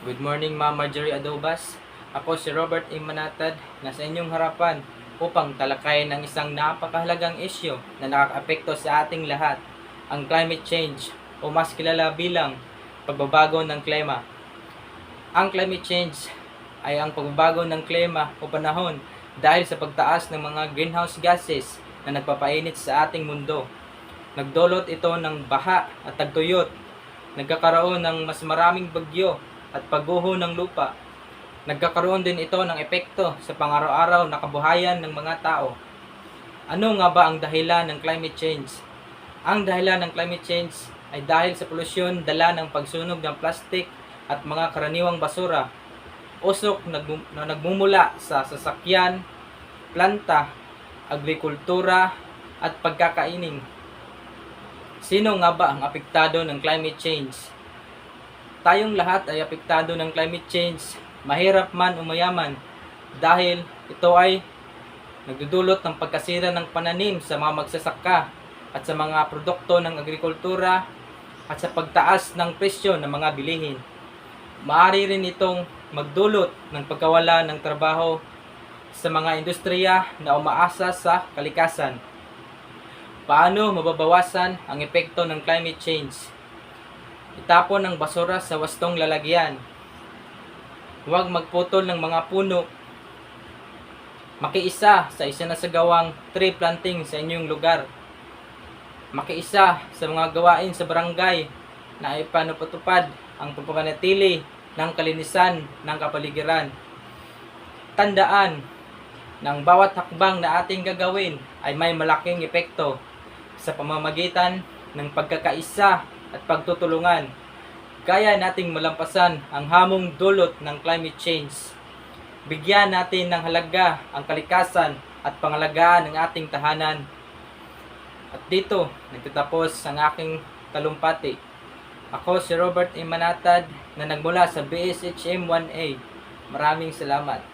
Good morning, Ma'am Marjorie Adobas. Ako si Robert A. Manatad na sa inyong harapan upang talakayin ang isang napakahalagang isyu na nakakaapekto sa ating lahat, ang climate change o mas kilala bilang pagbabago ng klima. Ang climate change ay ang pagbabago ng klima o panahon dahil sa pagtaas ng mga greenhouse gases na nagpapainit sa ating mundo. Nagdulot ito ng baha at tagtuyot, nagkakaroon ng mas maraming bagyo at pagguho ng lupa. Nagkakaroon din ito ng epekto sa pang-araw-araw na kabuhayan ng mga tao. Ano nga ba ang dahilan ng climate change? Ang dahilan ng climate change ay dahil sa polusyon dala ng pagsunog ng plastik at mga karaniwang basura. Usok na nagmumula sa sasakyan, planta, agrikultura at pagkakaining. Sino nga ba ang apektado ng climate change? Tayong lahat ay apektado ng climate change, mahirap man o mayaman, dahil ito ay nagdudulot ng pagkasira ng pananim sa mga magsasaka at sa mga produkto ng agrikultura at sa pagtaas ng presyo ng mga bilihin. Maaari rin itong magdulot ng pagkawala ng trabaho sa mga industriya na umaasa sa kalikasan. Paano mababawasan ang epekto ng climate change? Itapon ang basura sa wastong lalagyan. Huwag magputol ng mga puno. Makiisa sa isinasagawang tree planting sa inyong lugar. Makiisa sa mga gawain sa barangay na ipanupatupad ang pagpapanatili ng kalinisan ng kapaligiran. Tandaan na ang bawat hakbang na ating gagawin ay may malaking epekto sa pamamagitan ng pagkakaisa at pagtutulungan. Kaya nating malampasan ang hamong dulot ng climate change. Bigyan natin ng halaga ang kalikasan at pangalagaan ng ating tahanan. At dito, nagtatapos ang aking talumpati. Ako si Robert A. Manatad na nagmula sa BSHM 1A. Maraming salamat.